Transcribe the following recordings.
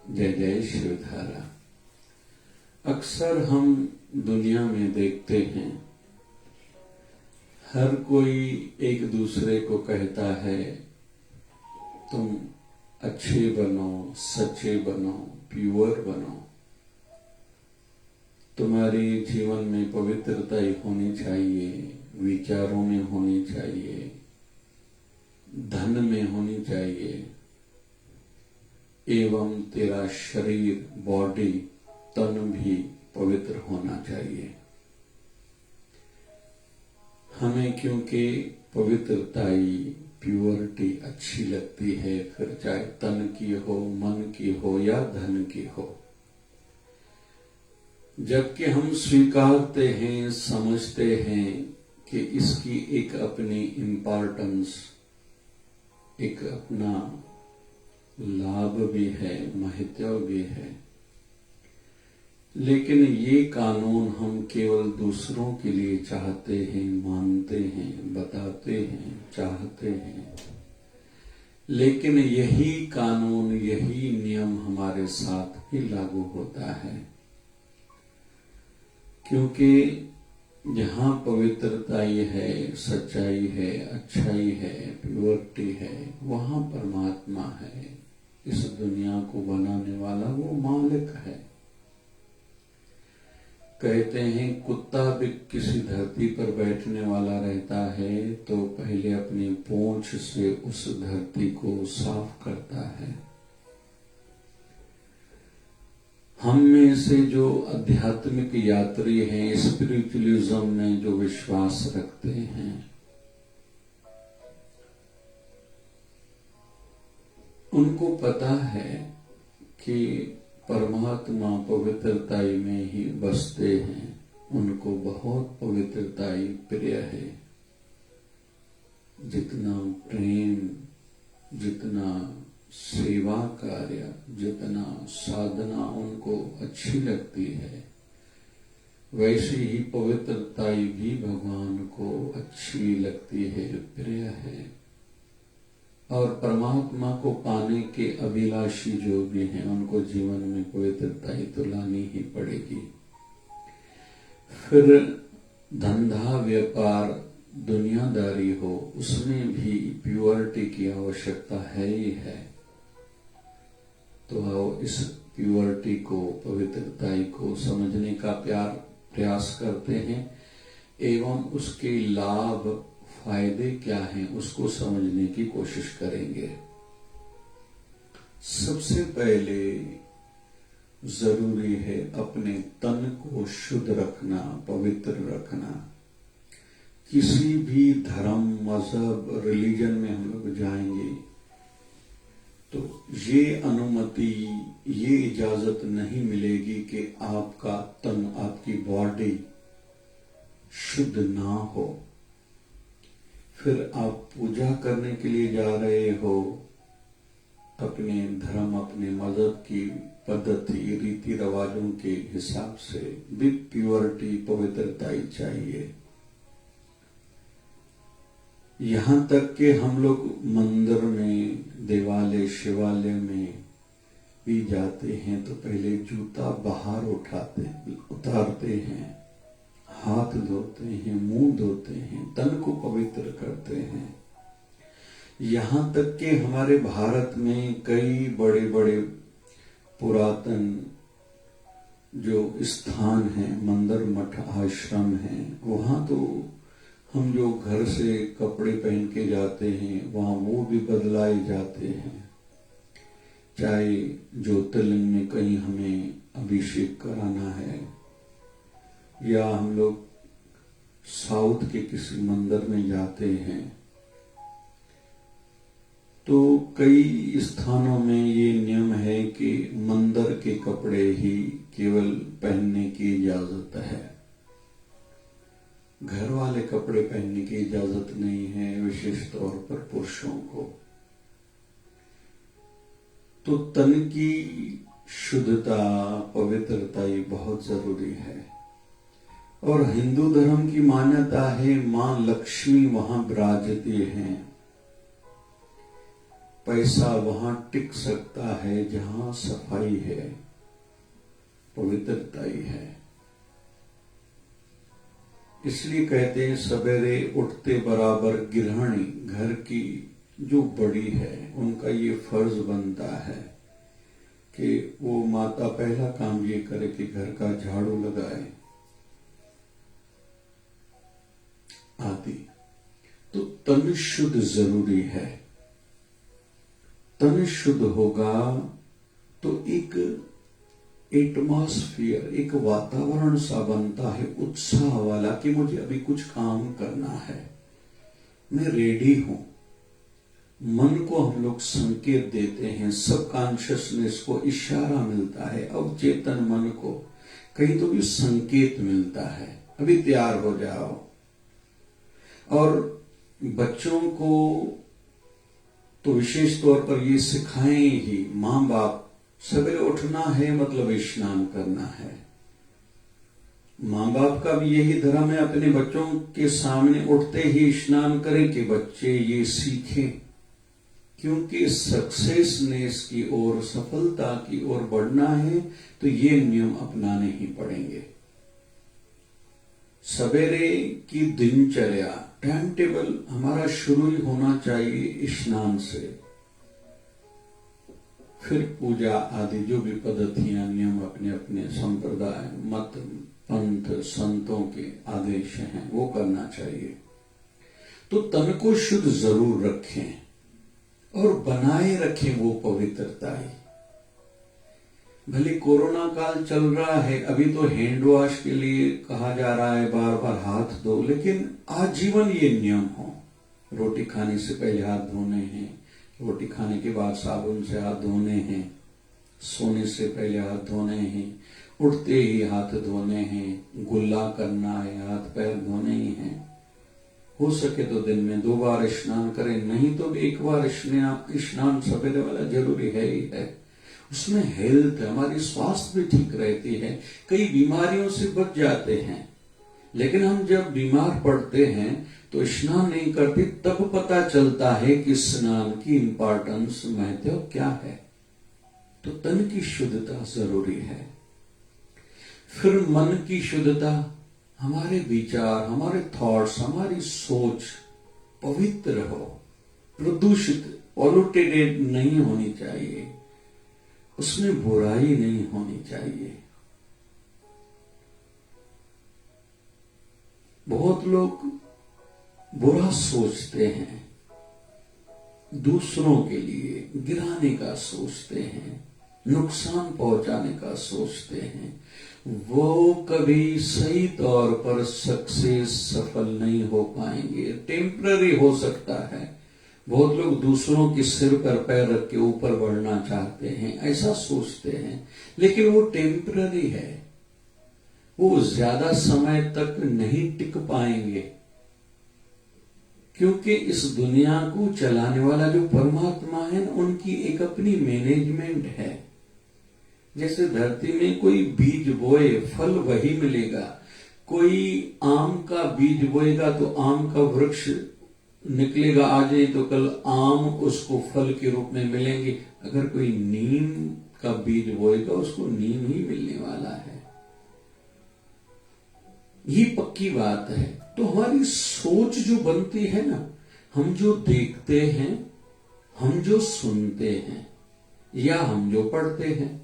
जय जय शिवधारा। अक्सर हम दुनिया में देखते हैं, हर कोई एक दूसरे को कहता है तुम अच्छे बनो, सच्चे बनो, प्योर बनो, तुम्हारी जीवन में पवित्रता होनी चाहिए, विचारों में होनी चाहिए, धन में होनी चाहिए, एवं तेरा शरीर, बॉडी, तन भी पवित्र होना चाहिए। हमें क्योंकि पवित्रता, प्योरिटी अच्छी लगती है, फिर चाहे तन की हो, मन की हो या धन की हो। जबकि हम स्वीकारते हैं, समझते हैं कि इसकी एक अपनी इम्पोर्टेंस, एक अपना लाभ भी है, महत्व भी है, लेकिन ये कानून हम केवल दूसरों के लिए चाहते हैं, मानते हैं, बताते हैं, चाहते हैं, लेकिन यही कानून, यही नियम हमारे साथ भी लागू होता है। क्योंकि जहाँ पवित्रता है, सच्चाई है, अच्छाई है, प्योरिटी है, वहाँ परमात्मा है। इस दुनिया को बनाने वाला वो मालिक है। कहते हैं कुत्ता भी किसी धरती पर बैठने वाला रहता है तो पहले अपनी पूंछ से उस धरती को साफ करता है। हम में से जो आध्यात्मिक यात्री हैं, स्पिरिचुअलिज्म में जो विश्वास रखते हैं, उनको पता है कि परमात्मा पवित्रताई में ही बसते हैं। उनको बहुत पवित्रताई प्रिय है। जितना प्रेम, जितना सेवा कार्य, जितना साधना उनको अच्छी लगती है, वैसे ही पवित्रताई भी भगवान को अच्छी लगती है, प्रिय है। और परमात्मा को पाने के अभिलाषी जो भी हैं, उनको जीवन में पवित्रता तो लानी ही पड़ेगी। फिर धंधा, व्यापार, दुनियादारी हो, उसमें भी प्योरिटी की आवश्यकता है ही है। तो आओ इस प्योरिटी को, पवित्रता को समझने का प्रयास करते हैं एवं उसके लाभ, फायदे क्या हैं, उसको समझने की कोशिश करेंगे। सबसे पहले जरूरी है अपने तन को शुद्ध रखना, पवित्र रखना। किसी भी धर्म, मजहब, रिलीजन में हम लोग जाएंगे तो ये अनुमति, ये इजाजत नहीं मिलेगी कि आपका तन, आपकी बॉडी शुद्ध ना हो। फिर आप पूजा करने के लिए जा रहे हो, अपने धर्म, अपने मजहब की पद्धति, रीति रिवाजों के हिसाब से भी प्योरिटी, पवित्रता ही चाहिए। यहाँ तक कि हम लोग मंदिर में, देवालय, शिवालय में भी जाते हैं तो पहले जूता बाहर उतारते हैं, हाथ धोते हैं, मुंह धोते हैं, तन को पवित्र करते हैं। यहाँ तक कि हमारे भारत में कई बड़े बड़े पुरातन जो स्थान हैं, मंदिर, मठ, आश्रम हैं, वहाँ तो हम जो घर से कपड़े पहन के जाते हैं, वहाँ वो भी बदलाए जाते हैं। चाहे ज्योतिर्लिंग में कहीं हमें अभिषेक कराना है, या हम लोग साउथ के किसी मंदिर में जाते हैं, तो कई स्थानों में ये नियम है कि मंदिर के कपड़े ही केवल पहनने की इजाजत है। घर वाले कपड़े पहनने की इजाजत नहीं है, विशेष तौर पर पुरुषों को। तो तन की शुद्धता, पवित्रता ये बहुत जरूरी है। और हिंदू धर्म की मान्यता है मां लक्ष्मी वहां विराजती हैं। पैसा वहां टिक सकता है जहां सफाई है, पवित्रता ही है। इसलिए कहते हैं सवेरे उठते बराबर गृहिणी घर की जो बड़ी है उनका ये फर्ज बनता है कि वो माता पहला काम ये करे कि घर का झाड़ू लगाए आदि। तो तन शुद्ध जरूरी है। तन शुद्ध होगा तो एक एटमॉस्फियर, एक वातावरण सा बनता है उत्साह वाला कि मुझे अभी कुछ काम करना है, मैं रेडी हूं। मन को हम लोग संकेत देते हैं, सबकॉन्शियसनेस को इशारा मिलता है, अवचेतन मन को कहीं तो भी संकेत मिलता है, अभी तैयार हो जाओ। और बच्चों को तो विशेष तौर पर ये सिखाएं ही मां बाप, सवेरे उठना है मतलब स्नान करना है। मां बाप का भी यही धर्म है, अपने बच्चों के सामने उठते ही स्नान करें कि बच्चे ये सीखें, क्योंकि सक्सेसनेस की ओर, सफलता की ओर बढ़ना है तो ये नियम अपनाने ही पड़ेंगे। सवेरे की दिनचर्या, टाइम टेबल हमारा शुरू ही होना चाहिए स्नान से, फिर पूजा आदि जो भी पद्धतियां नियम अपने अपने संप्रदाय, मत, पंथ, संतों के आदेश हैं वो करना चाहिए। तो तन को शुद्ध जरूर रखें और बनाए रखें वो पवित्रता ही। भले कोरोना काल चल रहा है, अभी तो हैंड वॉश के लिए कहा जा रहा है बार बार हाथ धो, लेकिन आजीवन ये नियम हो। रोटी खाने से पहले हाथ धोने हैं, रोटी खाने के बाद साबुन से हाथ धोने हैं, सोने से पहले हाथ धोने हैं, उठते ही हाथ धोने हैं, गुल्ला करना है, हाथ पैर धोने ही हैं। हो सके तो दिन में 2 बार स्नान करें, नहीं तो भी 1 बार स्नान सवेरे वाला जरूरी है ही है। उसमें हेल्थ, हमारी स्वास्थ्य भी ठीक रहती है, कई बीमारियों से बच जाते हैं। लेकिन हम जब बीमार पड़ते हैं तो स्नान नहीं करते, तब पता चलता है कि स्नान की इंपॉर्टेंस, महत्व क्या है। तो तन की शुद्धता जरूरी है। फिर मन की शुद्धता, हमारे विचार, हमारे थॉट्स, हमारी सोच पवित्र हो, प्रदूषित, पॉल्यूटेड नहीं होनी चाहिए, उसमें बुराई नहीं होनी चाहिए। बहुत लोग बुरा सोचते हैं, दूसरों के लिए गिराने का सोचते हैं, नुकसान पहुंचाने का सोचते हैं, वो कभी सही तौर पर सक्सेस, सफल नहीं हो पाएंगे। टेम्पररी हो सकता है। बहुत लोग दूसरों के सिर पर पैर रख के ऊपर बढ़ना चाहते हैं, ऐसा सोचते हैं, लेकिन वो टेम्पररी है, वो ज्यादा समय तक नहीं टिक पाएंगे, क्योंकि इस दुनिया को चलाने वाला जो परमात्मा है ना, उनकी एक अपनी मैनेजमेंट है। जैसे धरती में कोई बीज बोए, फल वही मिलेगा। कोई आम का बीज बोएगा तो आम का वृक्ष निकलेगा आज, नहीं तो कल आम उसको फल के रूप में मिलेंगे। अगर कोई नीम का बीज बोएगा उसको नीम ही मिलने वाला है, ये पक्की बात है। तो हमारी सोच जो बनती है ना, हम जो देखते हैं, हम जो सुनते हैं या हम जो पढ़ते हैं,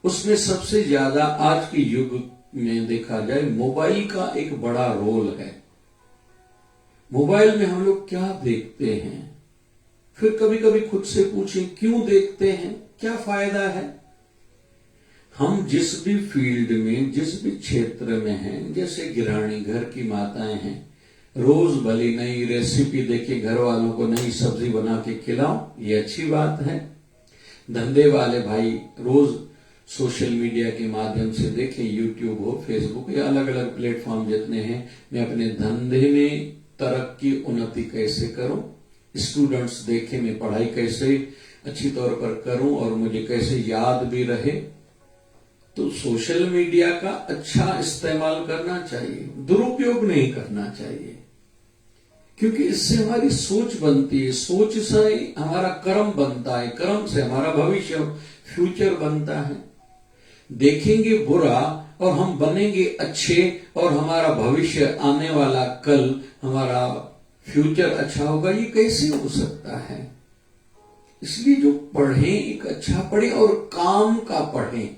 उसमें सबसे ज्यादा आज के युग में देखा जाए मोबाइल का एक बड़ा रोल है। मोबाइल में हम लोग क्या देखते हैं, फिर कभी कभी खुद से पूछें क्यों देखते हैं, क्या फायदा है। हम जिस भी फील्ड में, जिस भी क्षेत्र में हैं, जैसे गृहिणी, घर की माताएं हैं, रोज भली नई रेसिपी देके घर वालों को नई सब्जी बना के खिलाओ, ये अच्छी बात है। धंधे वाले भाई रोज सोशल मीडिया के माध्यम से देखें, यूट्यूब हो, फेसबुक या अलग अलग प्लेटफॉर्म जितने हैं, मैं अपने धंधे में तरक्की, उन्नति कैसे करूं। स्टूडेंट्स देखें मैं पढ़ाई कैसे अच्छी तौर पर करूं और मुझे कैसे याद भी रहे। तो सोशल मीडिया का अच्छा इस्तेमाल करना चाहिए, दुरुपयोग नहीं करना चाहिए। क्योंकि इससे हमारी सोच बनती है, सोच से हमारा कर्म बनता है, कर्म से हमारा भविष्य फ्यूचर बनता है। देखेंगे बुरा और हम बनेंगे अच्छे और हमारा भविष्य आने वाला कल हमारा फ्यूचर अच्छा होगा, ये कैसे हो सकता है? इसलिए जो पढ़ें एक अच्छा पढ़ें और काम का पढ़ें।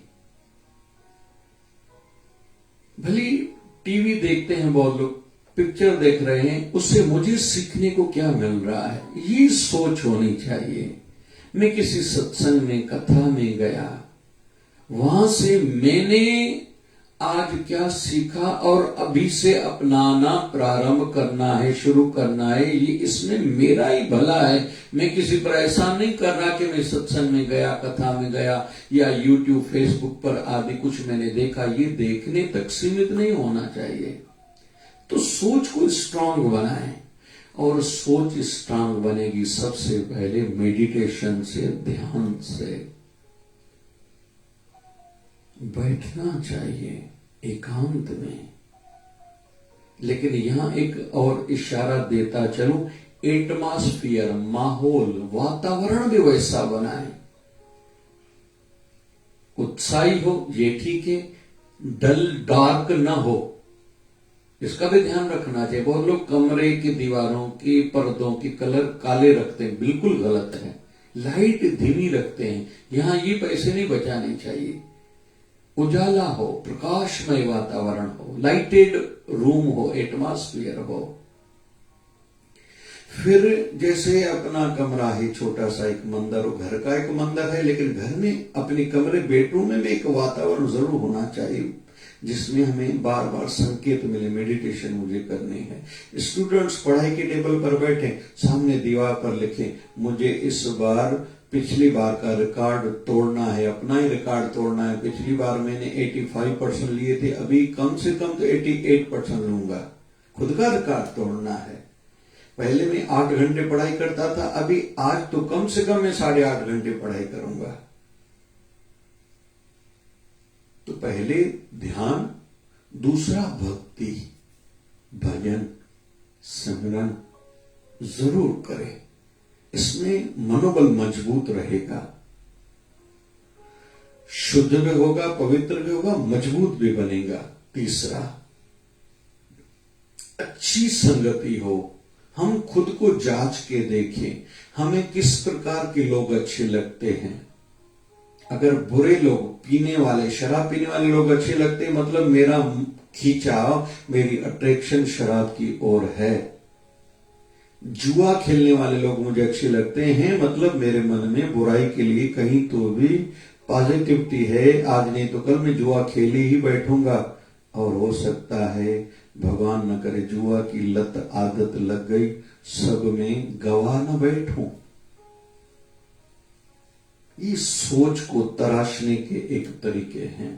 भली टीवी देखते हैं बहुत लोग, पिक्चर देख रहे हैं, उससे मुझे सीखने को क्या मिल रहा है, ये सोच होनी चाहिए। मैं किसी सत्संग में, कथा में गया, वहां से मैंने आज क्या सीखा और अभी से अपनाना प्रारंभ करना है, शुरू करना है, ये इसमें मेरा ही भला है। मैं किसी पर एहसान नहीं कर रहा कि मैं सत्संग में गया, कथा में गया या यूट्यूब फेसबुक पर आदि कुछ मैंने देखा, ये देखने तक सीमित नहीं होना चाहिए। तो सोच को स्ट्रांग बनाएं, और सोच स्ट्रांग बनेगी सबसे पहले मेडिटेशन से, ध्यान से। बैठना चाहिए एकांत में। लेकिन यहां एक और इशारा देता चलूं, एटमॉस्फियर, माहौल, वातावरण भी वैसा बनाए। उत्साही हो ये ठीक है, डल डार्क ना हो, इसका भी ध्यान रखना चाहिए। बहुत लोग कमरे की दीवारों की पर्दों की कलर काले रखते हैं, बिल्कुल गलत है। लाइट धीमी रखते हैं, यहां ये पैसे नहीं बचाने चाहिए। उजाला हो, प्रकाशमय वातावरण हो, लाइटेड रूम हो, एटमॉस्फियर हो। फिर जैसे अपना कमरा है छोटा सा, एक मंदिर हो, घर का एक मंदिर है, लेकिन घर में अपने कमरे, बेडरूम में एक वातावरण जरूर होना चाहिए जिसमें हमें बार बार संकेत मिले, मेडिटेशन मुझे करनी है। स्टूडेंट्स पढ़ाई के टेबल पर बैठे, सामने दीवार पर लिखें, मुझे इस बार पिछली बार का रिकॉर्ड तोड़ना है, अपना ही रिकॉर्ड तोड़ना है। पिछली बार मैंने 85% लिए थे, अभी कम से कम तो 88% लूंगा। खुद का रिकॉर्ड तोड़ना है। पहले मैं 8 घंटे पढ़ाई करता था, अभी आज तो कम से कम मैं 8.5 घंटे पढ़ाई करूंगा। तो पहले ध्यान, दूसरा भक्ति, भजन, सिमरन जरूर करें। इसमें मनोबल मजबूत रहेगा, शुद्ध भी होगा, पवित्र भी होगा, मजबूत भी बनेगा। तीसरा, अच्छी संगति हो। हम खुद को जांच के देखें, हमें किस प्रकार के लोग अच्छे लगते हैं। अगर बुरे लोग, पीने वाले, शराब पीने वाले लोग अच्छे लगते हैं, मतलब मेरा खींचाव, मेरी अट्रैक्शन शराब की ओर है। जुआ खेलने वाले लोग मुझे अच्छे लगते हैं, मतलब मेरे मन में बुराई के लिए कहीं तो भी पॉजिटिविटी है। आज नहीं तो कल मैं जुआ खेले ही बैठूंगा, और हो सकता है भगवान न करे जुआ की लत आदत लग गई, सब में गवा न बैठूं। ये सोच को तराशने के एक तरीके हैं।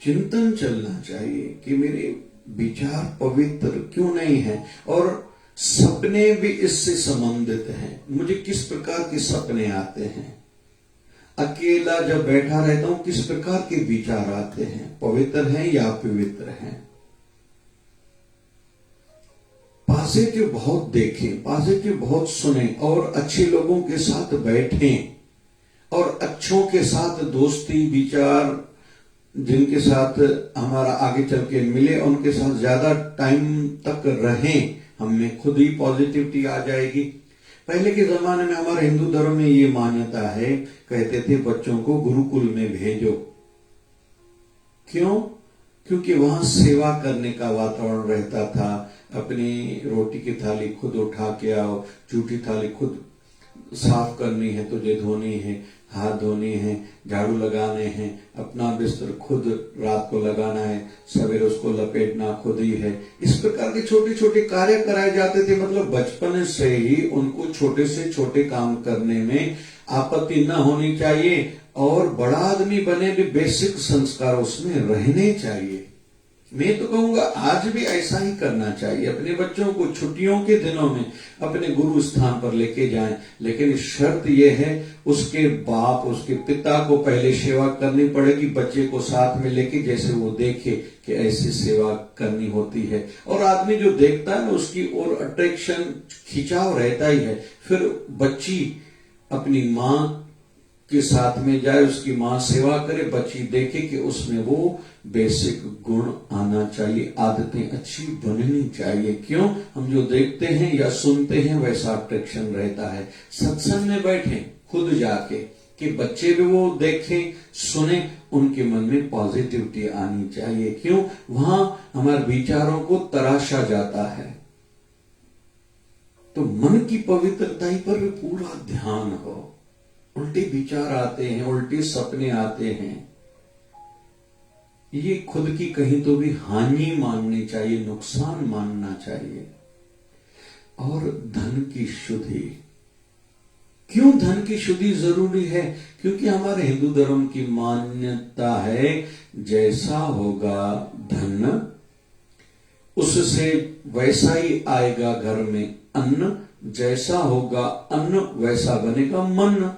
चिंतन चलना चाहिए कि मेरे विचार पवित्र क्यों नहीं है, और सपने भी इससे संबंधित हैं। मुझे किस प्रकार के सपने आते हैं, अकेला जब बैठा रहता हूं किस प्रकार के विचार आते हैं, पवित्र हैं या अपवित्र हैं। पॉजिटिव बहुत देखें, पॉजिटिव बहुत सुने, और अच्छे लोगों के साथ बैठें, और अच्छों के साथ दोस्ती, विचार, जिनके साथ हमारा आगे चल के मिले, उनके साथ ज्यादा टाइम तक रहें, हमें खुद ही पॉजिटिविटी आ जाएगी। पहले के जमाने में हमारे हिंदू धर्म में ये मान्यता है, कहते थे बच्चों को गुरुकुल में भेजो। क्यों? क्योंकि वहां सेवा करने का वातावरण रहता था। अपनी रोटी की थाली खुद उठा के आओ, जूठी थाली खुद साफ करनी है, तुझे धोनी है, हाथ धोने हैं, झाड़ू लगाने हैं, अपना बिस्तर खुद रात को लगाना है, सवेरे उसको लपेटना खुद ही है। इस प्रकार के छोटे छोटे कार्य कराए जाते थे। मतलब बचपन से ही उनको छोटे से छोटे काम करने में आपत्ति न होनी चाहिए, और बड़ा आदमी बने भी बेसिक संस्कार उसमें रहने चाहिए। मैं तो कहूंगा आज भी ऐसा ही करना चाहिए। अपने बच्चों को छुट्टियों के दिनों में अपने गुरु स्थान पर लेके जाएं, लेकिन शर्त यह है उसके बाप उसके पिता को पहले सेवा करनी पड़ेगी, बच्चे को साथ में लेके, जैसे वो देखे कि ऐसी सेवा करनी होती है। और आदमी जो देखता है ना उसकी ओर अट्रैक्शन खिंचाव रहता ही है। फिर बच्ची अपनी माँ के साथ में जाए, उसकी माँ सेवा करे, बच्ची देखे कि उसमें वो बेसिक गुण आना चाहिए, आदतें अच्छी बननी चाहिए। क्यों? हम जो देखते हैं या सुनते हैं वैसा अट्रैक्शन रहता है। सत्संग में बैठे खुद जाके कि बच्चे भी वो देखें सुने, उनके मन में पॉजिटिविटी आनी चाहिए। क्यों? वहां हमारे विचारों को तराशा जाता है। तो मन की पवित्रता पर भी पूरा ध्यान हो। उल्टे विचार आते हैं, उल्टे सपने आते हैं, ये खुद की कहीं तो भी हानि माननी चाहिए, नुकसान मानना चाहिए। और धन की शुद्धि, क्यों धन की शुद्धि जरूरी है? क्योंकि हमारे हिंदू धर्म की मान्यता है जैसा होगा धन उससे वैसा ही आएगा घर में अन्न, जैसा होगा अन्न वैसा बनेगा मन।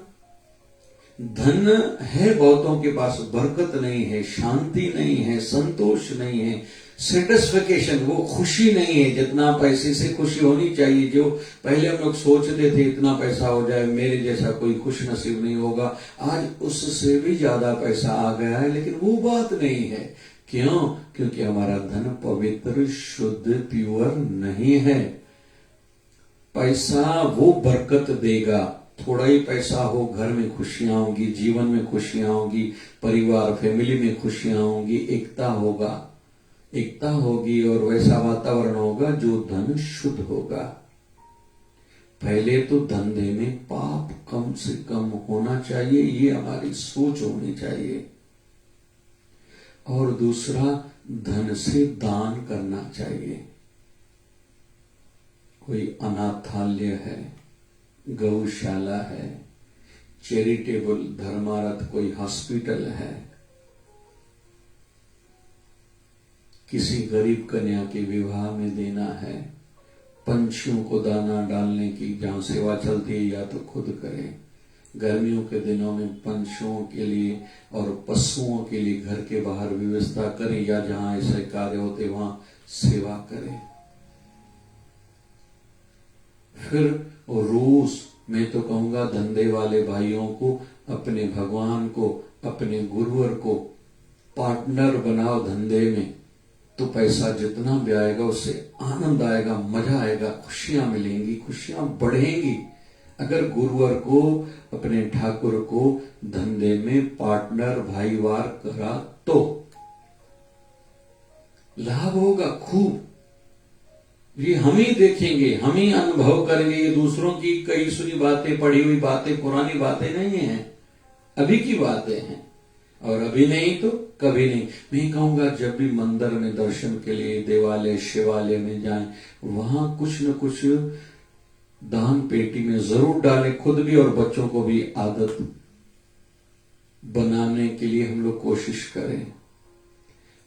धन है बहुतों के पास, बरकत नहीं है, शांति नहीं है, संतोष नहीं है, सेटिस्फिकेशन, वो खुशी नहीं है जितना पैसे से खुशी होनी चाहिए। जो पहले हम लोग सोचते थे इतना पैसा हो जाए मेरे जैसा कोई खुश नसीब नहीं होगा, आज उससे भी ज्यादा पैसा आ गया है, लेकिन वो बात नहीं है। क्यों? क्योंकि हमारा धन पवित्र शुद्ध प्योर नहीं है। पैसा वो बरकत देगा, थोड़ा ही पैसा हो घर में खुशियां होंगी, जीवन में खुशियां होंगी, परिवार फैमिली में खुशियां होंगी, एकता होगी और वैसा वातावरण होगा जो धन शुद्ध होगा। पहले तो धंधे में पाप कम से कम होना चाहिए, ये हमारी सोच होनी चाहिए। और दूसरा, धन से दान करना चाहिए। कोई अनाथालय है, गौशाला है, चैरिटेबल धर्मार्थ कोई हॉस्पिटल है, किसी गरीब कन्या के विवाह में देना है, पंछियों को दाना डालने की जहां सेवा चलती है या तो खुद करें। गर्मियों के दिनों में पंछियों के लिए और पशुओं के लिए घर के बाहर व्यवस्था करें, या जहां ऐसे कार्य होते वहां सेवा करें। फिर रोज मैं तो कहूंगा धंधे वाले भाइयों को, अपने भगवान को, अपने गुरुवर को पार्टनर बनाओ धंधे में, तो पैसा जितना भी आएगा उससे आनंद आएगा, मजा आएगा, खुशियां मिलेंगी, खुशियां बढ़ेंगी। अगर गुरुवर को, अपने ठाकुर को धंधे में पार्टनर भाईवार करा तो लाभ होगा खूब। ये हम ही देखेंगे, हम ही अनुभव करेंगे। ये दूसरों की कई सुनी बातें, पढ़ी हुई बातें, पुरानी बातें नहीं हैं, अभी की बातें हैं। और अभी नहीं तो कभी नहीं। मैं कहूंगा जब भी मंदिर में दर्शन के लिए, देवालय शिवालय में जाएं, वहां कुछ न कुछ दान पेटी में जरूर डालें, खुद भी और बच्चों को भी आदत बनाने के लिए हम लोग कोशिश करें।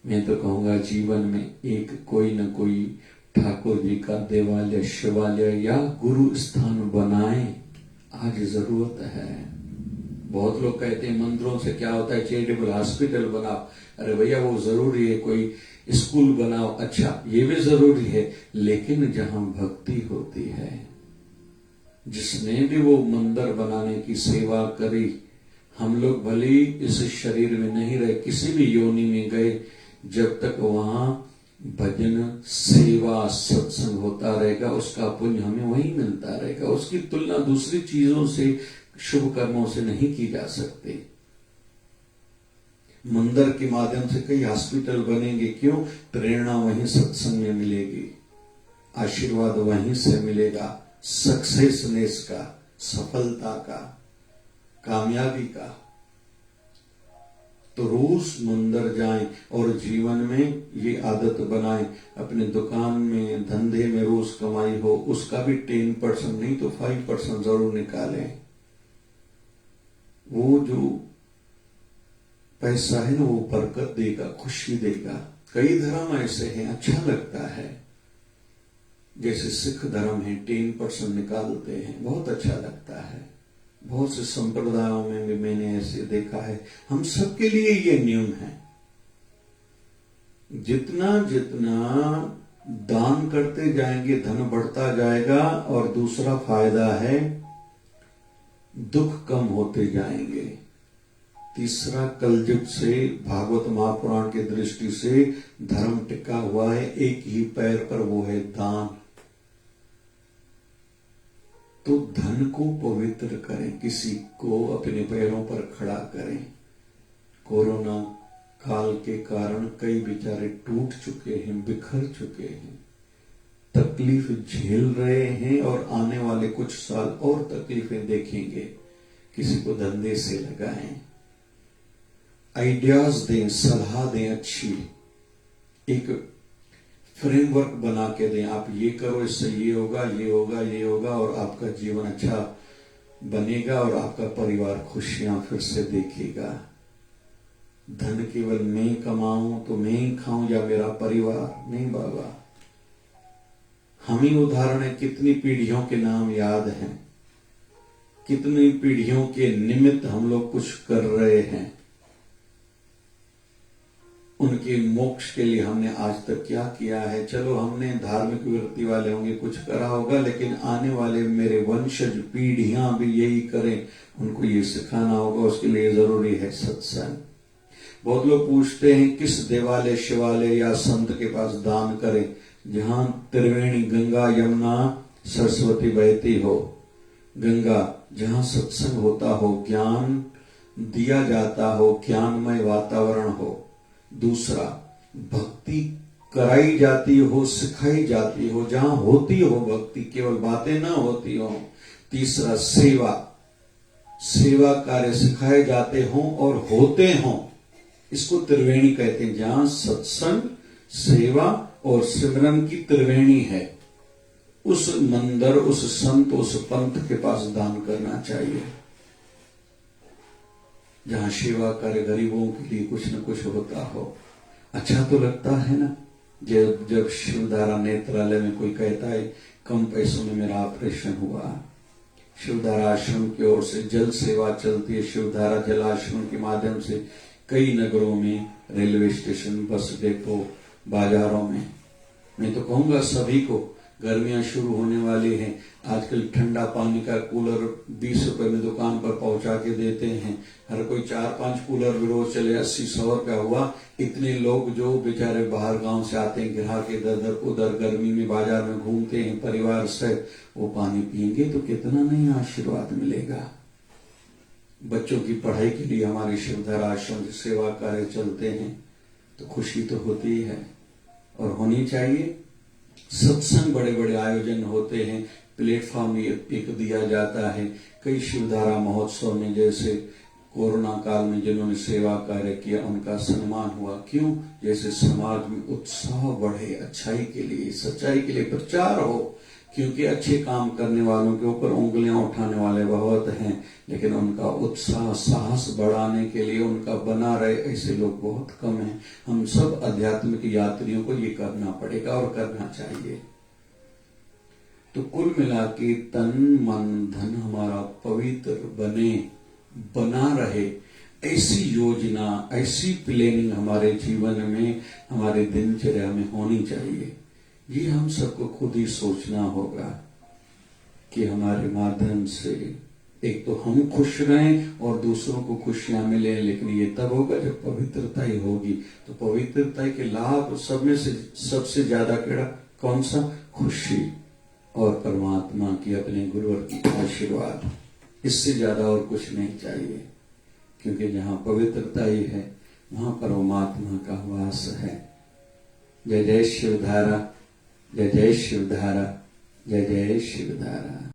मैं तो कहूंगा जीवन में एक कोई न कोई ठाकुर जी का देवालय शिवालय या गुरु स्थान बनाएं, आज जरूरत है। बहुत लोग कहते हैं मंदिरों से क्या होता है, चैरिटेबल हॉस्पिटल बनाओ। अरे भैया वो जरूरी है, कोई स्कूल बनाओ, अच्छा ये भी जरूरी है, लेकिन जहां भक्ति होती है, जिसने भी वो मंदिर बनाने की सेवा करी, हम लोग भले ही इस शरीर में नहीं रहे, किसी भी योनि में गए, जब तक वहां भजन सेवा सत्संग होता रहेगा उसका पुण्य हमें वही मिलता रहेगा। उसकी तुलना दूसरी चीजों से, शुभ कर्मों से नहीं की जा सकती। मंदिर के माध्यम से कई हॉस्पिटल बनेंगे, क्यों? प्रेरणा वहीं सत्संग में मिलेगी, आशीर्वाद वहीं से मिलेगा, सक्सेसनेस का, सफलता का, कामयाबी का। तो रोज मंदिर जाएं और जीवन में ये आदत बनाएं। अपने दुकान में, धंधे में रोज कमाई हो, उसका भी 10% नहीं तो 5% जरूर निकालें। वो जो पैसा है ना, वो बरकत देगा, खुशी देगा, कई धर्म ऐसे हैं, अच्छा लगता है। जैसे सिख धर्म है, 10% निकालते हैं, बहुत अच्छा लगता है। बहुत से संप्रदायों में भी मैंने ऐसे देखा है। हम सबके लिए ये नियम है, जितना जितना दान करते जाएंगे धन बढ़ता जाएगा, और दूसरा फायदा है दुख कम होते जाएंगे। तीसरा, कलयुग से भागवत महापुराण की दृष्टि से धर्म टिका हुआ है एक ही पैर पर, वो है दान। तो धन को पवित्र करें, किसी को अपने पैरों पर खड़ा करें। कोरोना काल के कारण कई बेचारे टूट चुके हैं, बिखर चुके हैं, तकलीफ झेल रहे हैं, और आने वाले कुछ साल और तकलीफें देखेंगे। किसी को धंधे से लगाएं, आइडियाज दें, सलाह दें, अच्छी एक फ्रेमवर्क बना के दें। आप ये करो, इससे ये होगा, ये होगा, ये होगा, और आपका जीवन अच्छा बनेगा, और आपका परिवार खुशियां फिर से देखेगा। धन केवल मैं कमाऊं तो मैं ही खाऊं या मेरा परिवार, नहीं बाबा। हम ही उदाहरण है, कितनी पीढ़ियों के नाम याद हैं, कितनी पीढ़ियों के निमित्त हम लोग कुछ कर रहे हैं। उनके मोक्ष के लिए हमने आज तक क्या किया है? चलो, हमने धार्मिक वृत्ति वाले होंगे, कुछ करा होगा, लेकिन आने वाले मेरे वंशज पीढ़ियां भी यही करें, उनको ये सिखाना होगा। उसके लिए जरूरी है सत्संग। बहुत लोग पूछते हैं किस देवालय, शिवालय या संत के पास दान करें? जहां त्रिवेणी, गंगा, यमुना, सरस्वती बहती हो, गंगा जहां सत्संग होता हो, ज्ञान दिया जाता हो, ज्ञानमय वातावरण हो। दूसरा, भक्ति कराई जाती हो, सिखाई जाती हो, जहां होती हो भक्ति, केवल बातें ना होती हो। तीसरा, सेवा कार्य सिखाए जाते हों और होते हों, इसको त्रिवेणी कहते हैं। जहां सत्संग, सेवा और सिमरन की त्रिवेणी है, उस मंदिर, उस संत, उस पंथ के पास दान करना चाहिए। जहां सेवा कार्य, गरीबों के लिए कुछ न कुछ होता हो, अच्छा तो लगता है ना। जब शिवधारा नेत्रालय में कोई कहता है कम पैसों में मेरा ऑपरेशन हुआ, शिवधारा आश्रम की ओर से जल सेवा चलती है। शिवधारा जल आश्रम के माध्यम से कई नगरों में, रेलवे स्टेशन, बस डिपो, बाजारों में, मैं तो कहूंगा सभी को, गर्मियां शुरू होने वाली हैं। आजकल ठंडा पानी का कूलर 20 रुपए में दुकान पर पहुंचा के देते हैं। हर कोई 4-5 कूलर भी रोज चले, 80-100 रुपया हुआ। इतने लोग जो बेचारे बाहर गांव से आते हैं, ग्राहक इधर उधर उधर गर्मी में बाजार में घूमते हैं परिवार से, वो पानी पिएंगे तो कितना नहीं आशीर्वाद मिलेगा। बच्चों की पढ़ाई के लिए हमारे शिवधारा आश्रम से सेवा कार्य चलते हैं, तो खुशी तो होती है और होनी चाहिए। सत्संग, बड़े बड़े आयोजन होते हैं, प्लेटफॉर्म एक दिया जाता है। कई शिवधारा महोत्सव में, जैसे कोरोना काल में जिन्होंने सेवा कार्य किया, उनका सम्मान हुआ। क्यों? जैसे समाज में उत्साह बढ़े, अच्छाई के लिए, सच्चाई के लिए प्रचार हो। क्योंकि अच्छे काम करने वालों के ऊपर उंगलियां उठाने वाले बहुत हैं, लेकिन उनका उत्साह, साहस बढ़ाने के लिए उनका बना रहे, ऐसे लोग बहुत कम हैं। हम सब आध्यात्मिक यात्रियों को ये करना पड़ेगा और करना चाहिए। तो कुल मिला के तन, मन, धन हमारा पवित्र बना रहे, ऐसी योजना, ऐसी प्लानिंग हमारे जीवन में, हमारे दिनचर्या में होनी चाहिए। ये हम सबको खुद ही सोचना होगा कि हमारे माध्यम से एक तो हम खुश रहें और दूसरों को खुशियां मिले। लेकिन ये तब होगा जब पवित्रता ही होगी। तो पवित्रता के लाभ सब में से सबसे ज्यादा केड़ा कौन सा? खुशी और परमात्मा की, अपने गुरुवर की आशीर्वाद। इससे ज्यादा और कुछ नहीं चाहिए, क्योंकि जहां पवित्रता ही है वहां परमात्मा का वास है। जय जय शिवधारा, जय जय शिवधारा, जय जय शिवधारा।